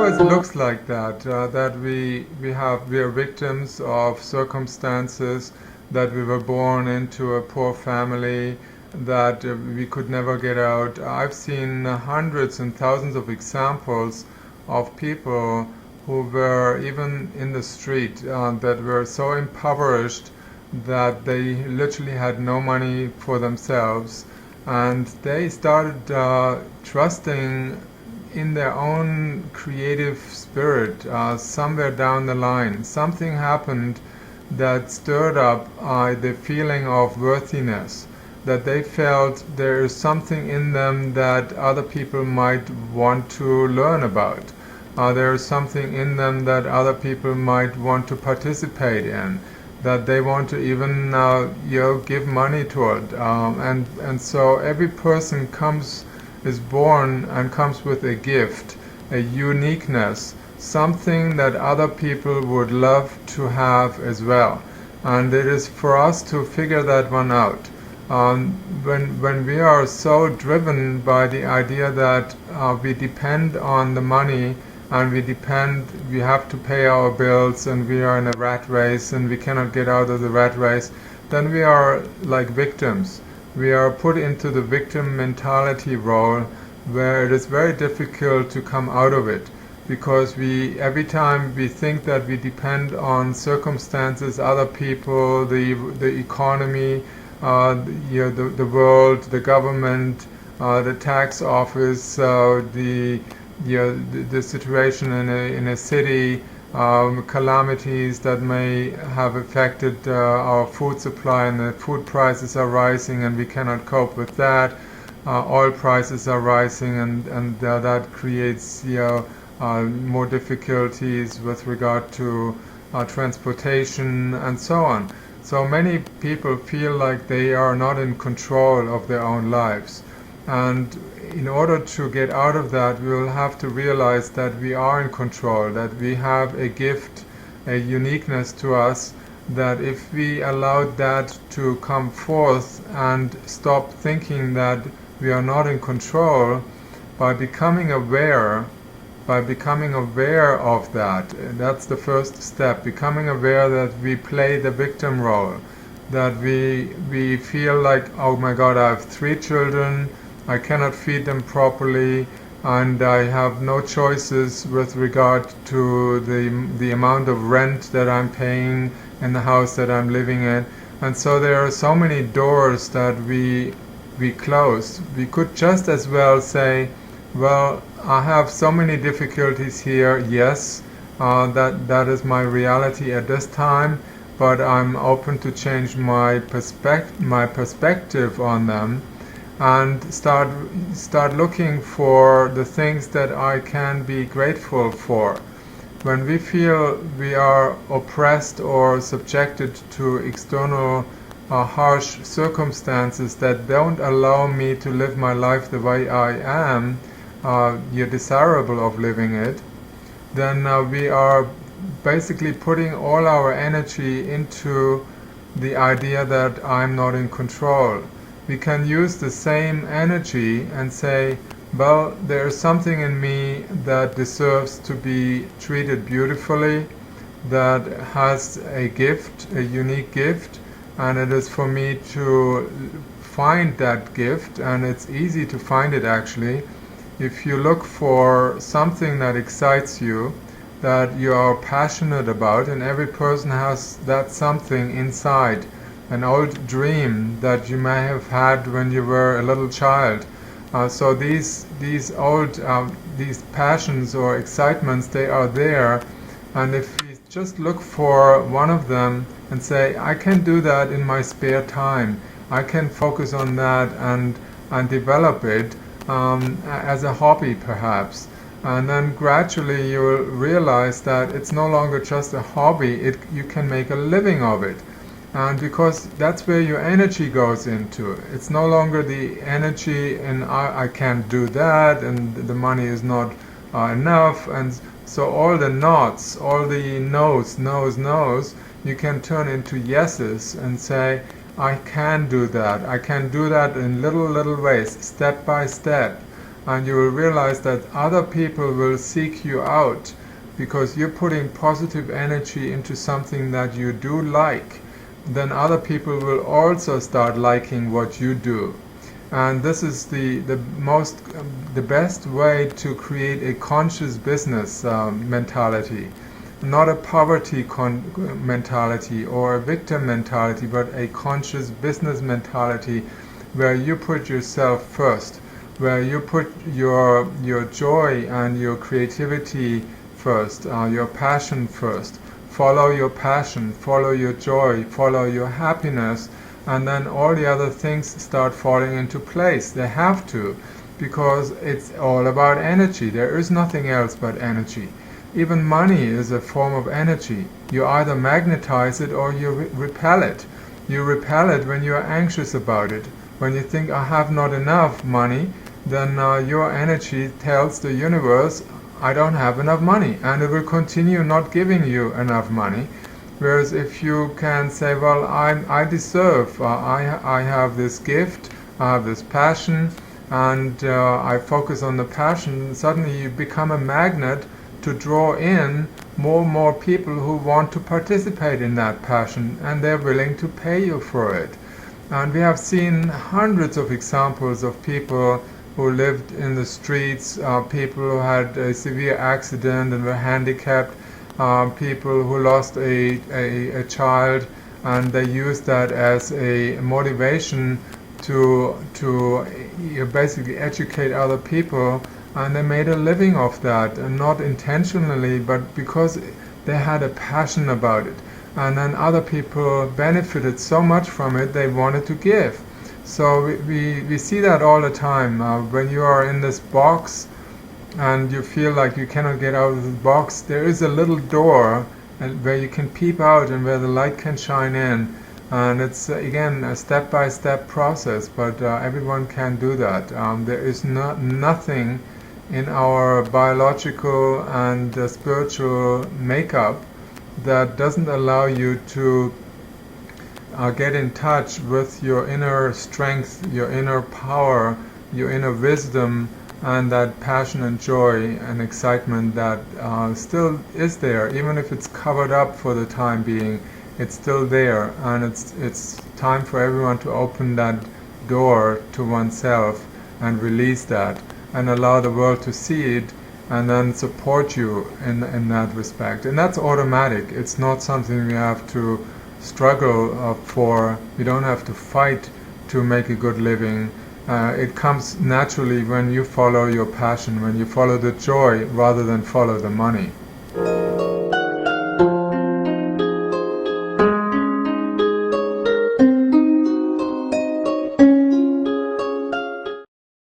always looks like that, that we are victims of circumstances, that we were born into a poor family, that we could never get out. I've seen hundreds and thousands of examples of people who were even in the street, that were so impoverished that they literally had no money for themselves, and they started trusting in their own creative spirit. Somewhere down the line, something happened that stirred up the feeling of worthiness, that they felt there is something in them that other people might want to learn about. There is something in them that other people might want to participate in, that they want to even give money toward. And so every person is born and comes with a gift, a uniqueness, something that other people would love to have as well. And it is for us to figure that one out. When we are so driven by the idea that we depend on the money, and we have to pay our bills, and we are in a rat race and we cannot get out of the rat race, then we are like victims. We are put into the victim mentality role, where it is very difficult to come out of it, because every time we think that we depend on circumstances, other people, the economy, the world, the government, the tax office, the situation in a city, calamities that may have affected our food supply, and the food prices are rising and we cannot cope with that. Oil prices are rising, and that creates more difficulties with regard to transportation and so on. So many people feel like they are not in control of their own lives. And in order to get out of that, we will have to realize that we are in control, that we have a gift, a uniqueness to us, that if we allowed that to come forth and stop thinking that we are not in control, by becoming aware of that, that's the first step, becoming aware that we play the victim role, that we feel like, oh my God, I have 3 children, I cannot feed them properly, and I have no choices with regard to the amount of rent that I'm paying in the house that I'm living in. And so there are so many doors that we close. We could just as well say, well, I have so many difficulties here, yes, that is my reality at this time, but I'm open to change my perspective on them, and start looking for the things that I can be grateful for. When we feel we are oppressed or subjected to external harsh circumstances that don't allow me to live my life the way I am, you're desirable of living it, then we are basically putting all our energy into the idea that I'm not in control. We can use the same energy and say, well, there is something in me that deserves to be treated beautifully, that has a gift, a unique gift, and it is for me to find that gift, and it's easy to find it actually. If you look for something that excites you, that you are passionate about, and every person has that something inside, an old dream that you may have had when you were a little child. So these passions or excitements, they are there, and if you just look for one of them and say, I can do that in my spare time, I can focus on that and develop it as a hobby perhaps, and then gradually you will realize that it's no longer just a hobby, you can make a living of it. And because that's where your energy goes into. It's no longer the energy in I can't do that, and the money is not enough, and so all the nots, all the no's, you can turn into yeses and say, I can do that. I can do that in little ways, step by step. and you will realize that other people will seek you out because you're putting positive energy into something that you do like. Then other people will also start liking what you do. And this is the best way to create a conscious business mentality, not a poverty mentality or a victim mentality, but a conscious business mentality where you put yourself first, where you put your joy and your creativity first, your passion first. Follow your passion, follow your joy, follow your happiness, and then all the other things start falling into place. They have to, because it's all about energy. There is nothing else but energy. Even money is a form of energy. You either magnetize it or you repel it. You repel it when you are anxious about it. When you think, I have not enough money, then your energy tells the universe, I don't have enough money, and it will continue not giving you enough money. Whereas if you can say, well, I deserve, I have this gift, I have this passion, and I focus on the passion, suddenly you become a magnet to draw in more and more people who want to participate in that passion, and they're willing to pay you for it. And we have seen hundreds of examples of people who lived in the streets, people who had a severe accident and were handicapped, people who lost a child, and they used that as a motivation to basically educate other people, and they made a living of that, and not intentionally, but because they had a passion about it. And then other people benefited so much from it, they wanted to give. So we see that all the time. When you are in this box and you feel like you cannot get out of the box, there is a little door where you can peep out and where the light can shine in. And it's, again, a step-by-step process, but everyone can do that. There is nothing in our biological and spiritual makeup that doesn't allow you to get in touch with your inner strength, your inner power, your inner wisdom, and that passion and joy and excitement that still is there. Even if it's covered up for the time being, it's still there, and it's time for everyone to open that door to oneself and release that and allow the world to see it and then support you in that respect. And that's automatic. It's not something we have to struggle for. You don't have to fight to make a good living. It comes naturally when you follow your passion, when you follow the joy rather than follow the money.